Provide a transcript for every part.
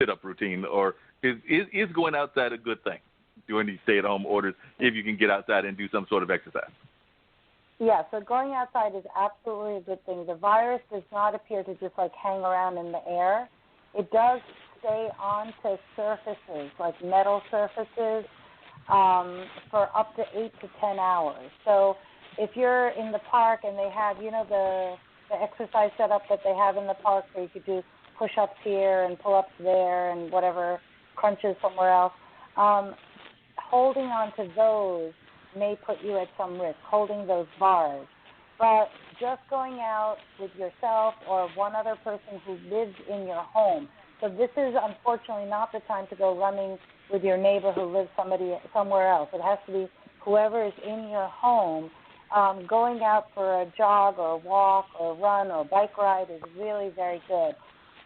sit-up routine, or is going outside a good thing during these stay-at-home orders if you can get outside and do some sort of exercise? Yeah, so going outside is absolutely a good thing. The virus does not appear to just like hang around in the air. It does stay onto surfaces, like metal surfaces, for up to 8 to 10 hours. So if you're in the park and they have, the exercise setup that they have in the park where you could do push-ups here and pull-ups there and whatever, crunches somewhere else, holding on to those may put you at some risk, holding those bars. But just going out with yourself or one other person who lives in your home. So this is unfortunately not the time to go running with your neighbor who lives somewhere else. It has to be whoever is in your home. Going out for a jog or a walk or run or bike ride is really very good.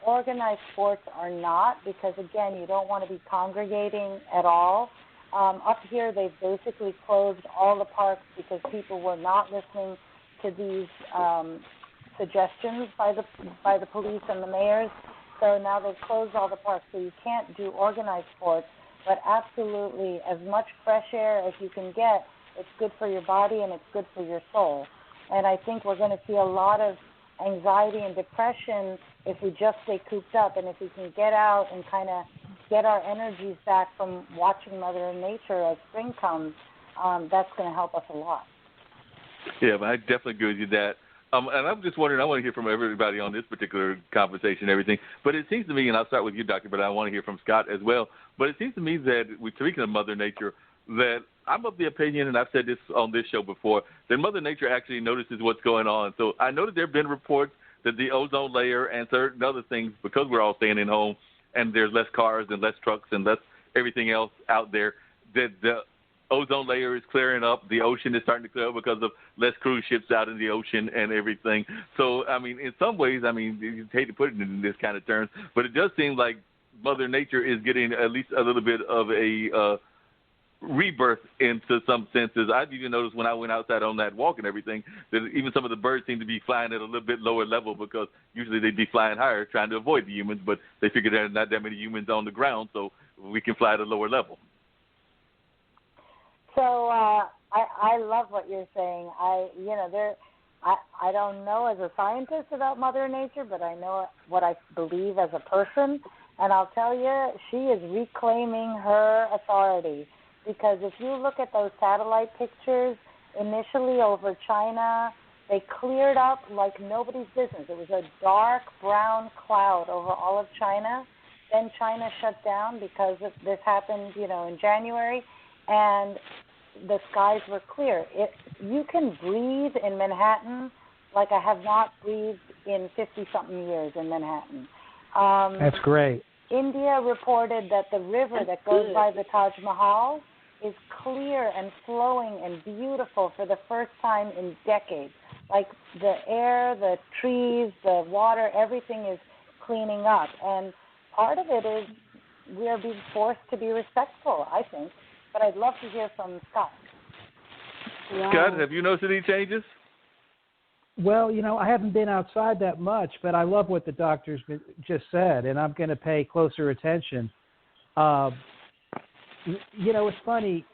Organized sports are not because, again, you don't want to be congregating at all. Up here, they've basically closed all the parks because people were not listening to these suggestions by the police and the mayors. So now they've closed all the parks, so you can't do organized sports. But absolutely, as much fresh air as you can get, it's good for your body and it's good for your soul. And I think we're going to see a lot of anxiety and depression if we just stay cooped up, and if we can get out and kind of get our energies back from watching Mother Nature as spring comes, that's going to help us a lot. Yeah, but I definitely agree with you that. And I'm just wondering, I want to hear from everybody on this particular conversation and everything, but it seems to me, and I'll start with you, Doctor, but I want to hear from Scott as well, but it seems to me that, speaking of Mother Nature, that I'm of the opinion, and I've said this on this show before, that Mother Nature actually notices what's going on. So I know that there have been reports that the ozone layer and certain other things, because we're all staying in home and there's less cars and less trucks and less everything else out there, that the ozone layer is clearing up. The ocean is starting to clear up because of less cruise ships out in the ocean and everything. So, I mean, in some ways, I mean, you hate to put it in this kind of terms, but it does seem like Mother Nature is getting at least a little bit of a rebirth into some senses. I've even noticed when I went outside on that walk and everything that even some of the birds seem to be flying at a little bit lower level, because usually they'd be flying higher trying to avoid the humans, but they figured there's not that many humans on the ground, so we can fly at a lower level. So I love what you're saying. I don't know as a scientist about Mother Nature, but I know what I believe as a person, and I'll tell you, she is reclaiming her authority. Because if you look at those satellite pictures, initially over China, they cleared up like nobody's business. It was a dark brown cloud over all of China. Then China shut down because this happened, in January, and the skies were clear. You can breathe in Manhattan like I have not breathed in 50-something years in Manhattan. That's great. India reported that the river that goes by the Taj Mahal is clear and flowing and beautiful for the first time in decades. Like the air, the trees, the water, everything is cleaning up. And part of it is we are being forced to be respectful, I think. But I'd love to hear from Scott. Scott, have you noticed any changes? Well, I haven't been outside that much, but I love what the doctors just said, and I'm going to pay closer attention. It's funny.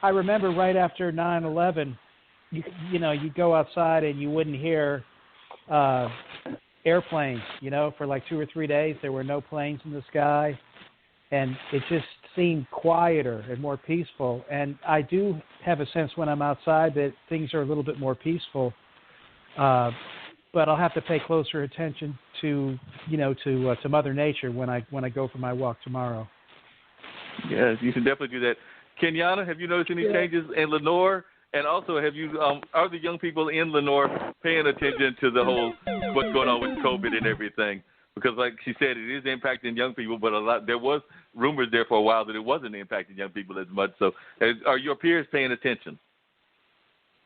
I remember right after 9/11, you'd go outside and you wouldn't hear airplanes. For like 2 or 3 days, there were no planes in the sky, and it just seemed quieter and more peaceful. And I do have a sense when I'm outside that things are a little bit more peaceful. But I'll have to pay closer attention to Mother Nature when I go for my walk tomorrow. Yes, you can definitely do that. Kenyatta, have you noticed any changes in Lenore? And also, are the young people in Lenore paying attention to the whole what's going on with COVID and everything? Because, like she said, it is impacting young people, but there was rumors there for a while that it wasn't impacting young people as much. So, are your peers paying attention?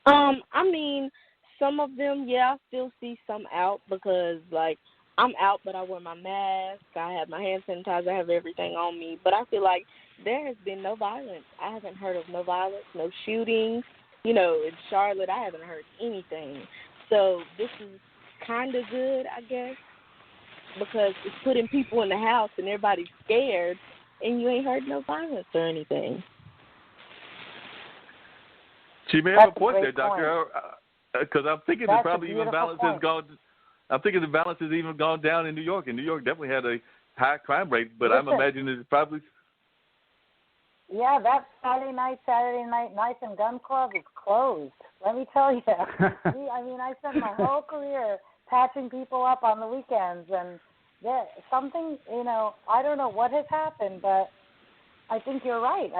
Some of them, I still see some out because, I'm out, but I wear my mask. I have my hand sanitizer. I have everything on me. But I feel like there has been no violence. I haven't heard of no violence, no shootings. In Charlotte, I haven't heard anything. So this is kind of good, I guess. because it's putting people in the house and everybody's scared, and you ain't heard no violence or anything. She may have a point there, Doctor, because I'm thinking that probably even balance has gone. I'm thinking the balance has even gone down in New York, and New York definitely had a high crime rate, but I'm imagining it's probably. Yeah, that Saturday night knife and gun club is closed. Let me tell you. I mean, I spent my whole career patching people up on the weekends, and something, I don't know what has happened, but I think you're right.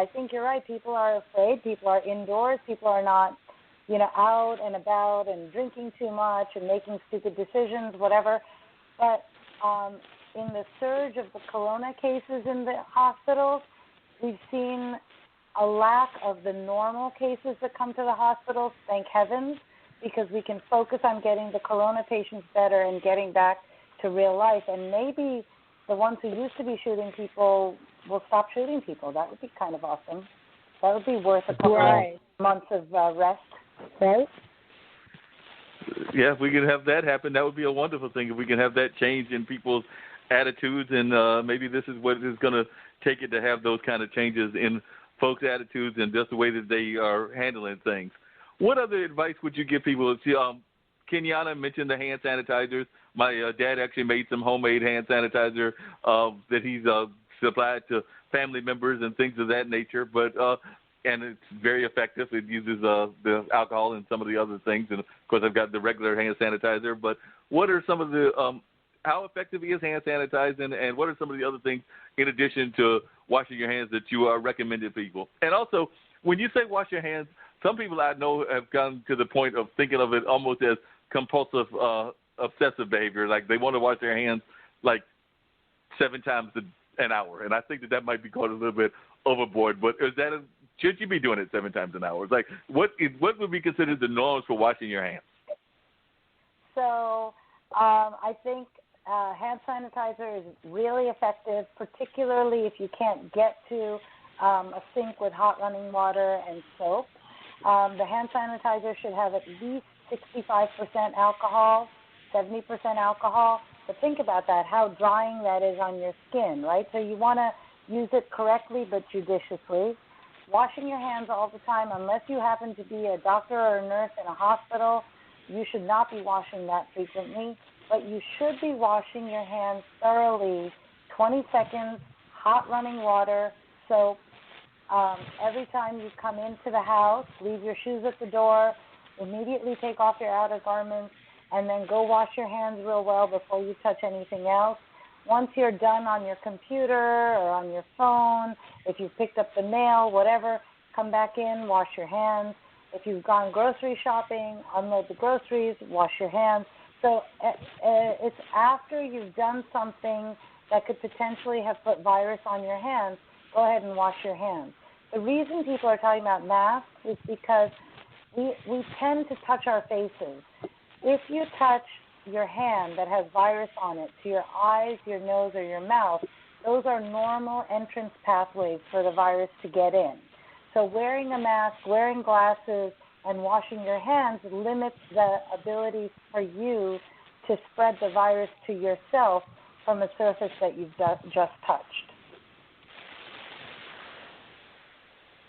People are afraid. People are indoors. People are not, out and about and drinking too much and making stupid decisions, whatever. But in the surge of the corona cases in the hospitals, we've seen a lack of the normal cases that come to the hospitals, thank heavens, because we can focus on getting the corona patients better and getting back to real life. And maybe the ones who used to be shooting people will stop shooting people. That would be kind of awesome. That would be worth a couple of months of rest, right? Yeah, if we could have that happen, that would be a wonderful thing. If we can have that change in people's attitudes, and maybe this is what is going to take it to have those kind of changes in folks' attitudes and just the way that they are handling things. What other advice would you give people? Kenyana mentioned the hand sanitizers. My dad actually made some homemade hand sanitizer that he's supplied to family members and things of that nature. But and it's very effective. It uses the alcohol and some of the other things. And, of course, I've got the regular hand sanitizer. But what are some of the how effective is hand sanitizing, and what are some of the other things in addition to washing your hands that you are recommending people? And also, when you say wash your hands, some people I know have gone to the point of thinking of it almost as compulsive, obsessive behavior. Like they want to wash their hands like 7 times an hour, and I think that might be going a little bit overboard. But should you be doing it 7 times an hour? It's like what would be considered the norms for washing your hands? So I think hand sanitizer is really effective, particularly if you can't get to a sink with hot running water and soap. The hand sanitizer should have at least 65% alcohol, 70% alcohol. But think about that, how drying that is on your skin, right? So you want to use it correctly but judiciously. Washing your hands all the time, unless you happen to be a doctor or a nurse in a hospital, you should not be washing that frequently. But you should be washing your hands thoroughly, 20 seconds, hot running water, soap. Every time you come into the house, leave your shoes at the door, immediately take off your outer garments, and then go wash your hands real well before you touch anything else. Once you're done on your computer or on your phone, if you've picked up the mail, whatever, come back in, wash your hands. If you've gone grocery shopping, unload the groceries, wash your hands. So it's after you've done something that could potentially have put virus on your hands, go ahead and wash your hands. The reason people are talking about masks is because we tend to touch our faces. If you touch your hand that has virus on it to your eyes, your nose, or your mouth, those are normal entrance pathways for the virus to get in. So wearing a mask, wearing glasses, and washing your hands limits the ability for you to spread the virus to yourself from a surface that you've just touched.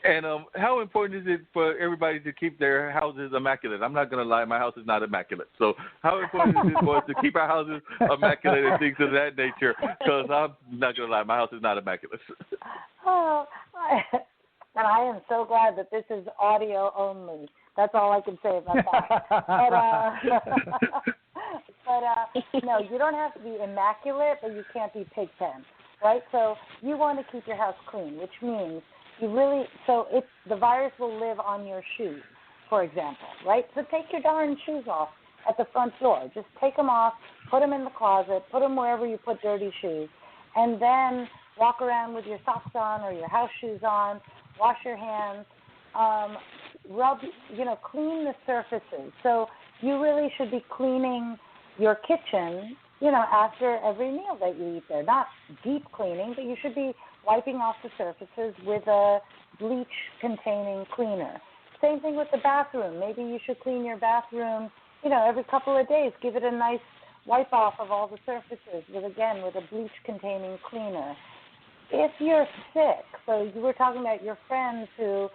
And how important is it for everybody to keep their houses immaculate? I'm not going to lie, my house is not immaculate. So how important is it for us to keep our houses immaculate and things of that nature? Because I'm not going to lie, my house is not immaculate. Oh, and I am so glad that this is audio only. That's all I can say about that. But no, you don't have to be immaculate, but you can't be pigpen, right? So you want to keep your house clean, which means the virus will live on your shoes, for example, right? So take your darn shoes off at the front door. Just take them off, put them in the closet, put them wherever you put dirty shoes, and then walk around with your socks on or your house shoes on, wash your hands, clean the surfaces. So you really should be cleaning your kitchen, after every meal that you eat there. Not deep cleaning, but you should be wiping off the surfaces with a bleach-containing cleaner. Same thing with the bathroom. Maybe you should clean your bathroom, every couple of days. Give it a nice wipe off of all the surfaces with a bleach-containing cleaner. If you're sick, so you were talking about your friends who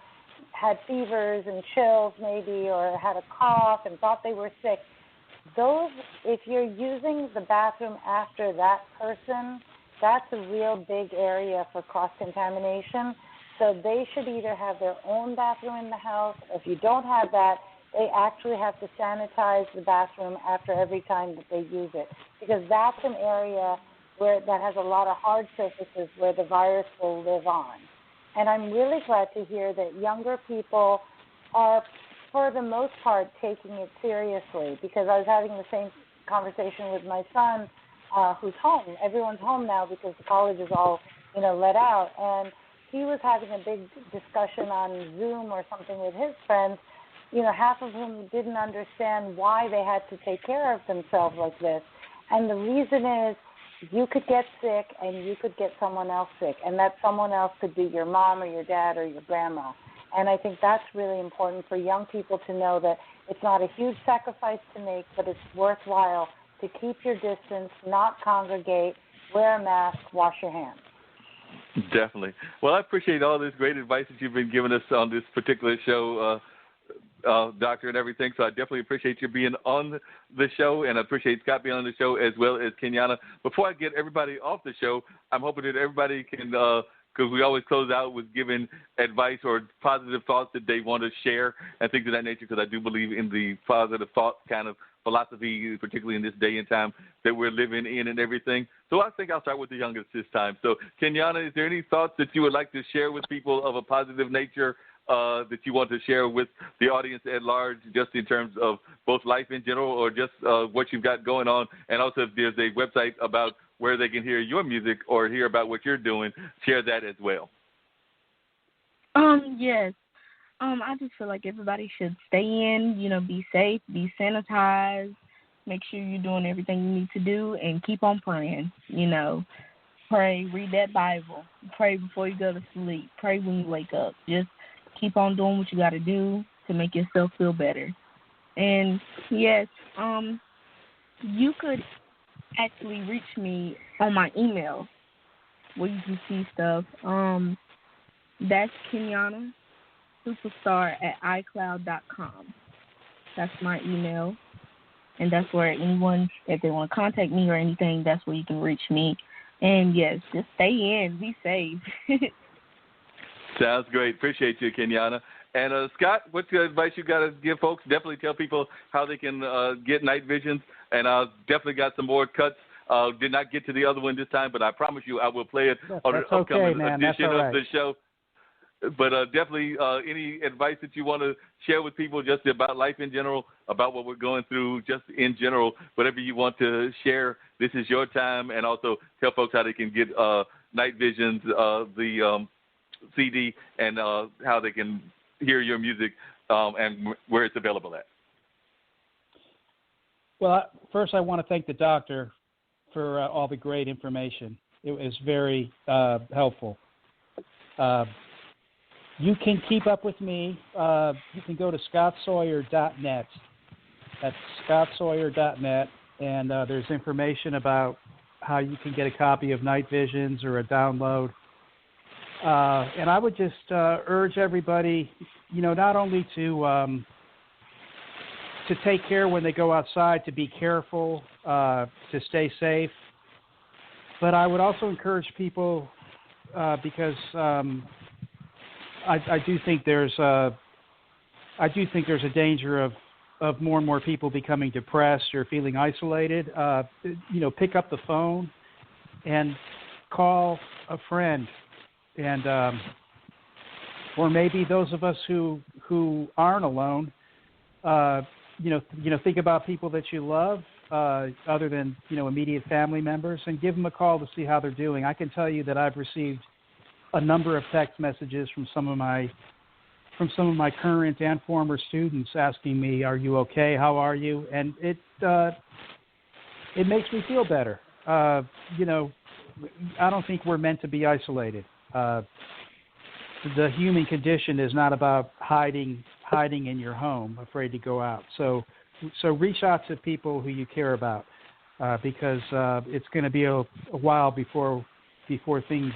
had fevers and chills maybe, or had a cough and thought they were sick, those, if you're using the bathroom after that person, that's a real big area for cross-contamination. So they should either have their own bathroom in the house, or if you don't have that, they actually have to sanitize the bathroom after every time that they use it, because that's an area where that has a lot of hard surfaces where the virus will live on. And I'm really glad to hear that younger people are, for the most part, taking it seriously, because I was having the same conversation with my son, who's home. Everyone's home now because the college is all, let out, and he was having a big discussion on Zoom or something with his friends, half of whom didn't understand why they had to take care of themselves like this. And the reason is you could get sick and you could get someone else sick, and that someone else could be your mom or your dad or your grandma. And I think that's really important for young people to know, that it's not a huge sacrifice to make, but it's worthwhile to keep your distance, not congregate, wear a mask, wash your hands. Definitely. Well, I appreciate all this great advice that you've been giving us on this particular show, Doctor, and everything. So I definitely appreciate you being on the show, and I appreciate Scott being on the show, as well as Kenyana. Before I get everybody off the show, I'm hoping that everybody can, because we always close out with giving advice or positive thoughts that they want to share and things of that nature, because I do believe in the positive thought kind of philosophy, particularly in this day and time that we're living in and everything. So I think I'll start with the youngest this time. So, Kenyana, is there any thoughts that you would like to share with people of a positive nature that you want to share with the audience at large, just in terms of both life in general or just what you've got going on? And also, if there's a website about where they can hear your music or hear about what you're doing, share that as well. Yes. I just feel like everybody should stay in, be safe, be sanitized, make sure you're doing everything you need to do, and keep on praying, Pray, read that Bible, pray before you go to sleep, pray when you wake up. Just keep on doing what you got to do to make yourself feel better. And, yes, you could actually reach me on my email where you can see stuff. That's Kenyana superstar@icloud.com. That's my email, and that's where anyone, if they want to contact me or anything, that's where you can reach me. And yes, just stay in, be safe. Sounds great. Appreciate you, Kenyana. And Scott, what's the advice you got to give folks? Definitely tell people how they can get night visions, and definitely got some more cuts. Did not get to the other one this time, but I promise you I will play it on an upcoming edition of the show. But definitely any advice that you want to share with people just about life in general, about what we're going through just in general, whatever you want to share, this is your time. And also tell folks how they can get Night Visions, the CD, and how they can hear your music and where it's available at. Well, first I want to thank the doctor for all the great information. It was very helpful. You can keep up with me. You can go to scottsawyer.net. That's scottsawyer.net, and there's information about how you can get a copy of Night Visions or a download. And I would just urge everybody, not only to take care when they go outside, to be careful, to stay safe, but I would also encourage people because I do think there's a danger of more and more people becoming depressed or feeling isolated. Pick up the phone and call a friend, and or maybe those of us who aren't alone. Think about people that you love, other than immediate family members, and give them a call to see how they're doing. I can tell you that I've received a number of text messages from some of my current and former students asking me, "Are you okay? How are you?" And it makes me feel better. I don't think we're meant to be isolated. The human condition is not about hiding in your home, afraid to go out. So reach out to people who you care about. because it's going to be a while before things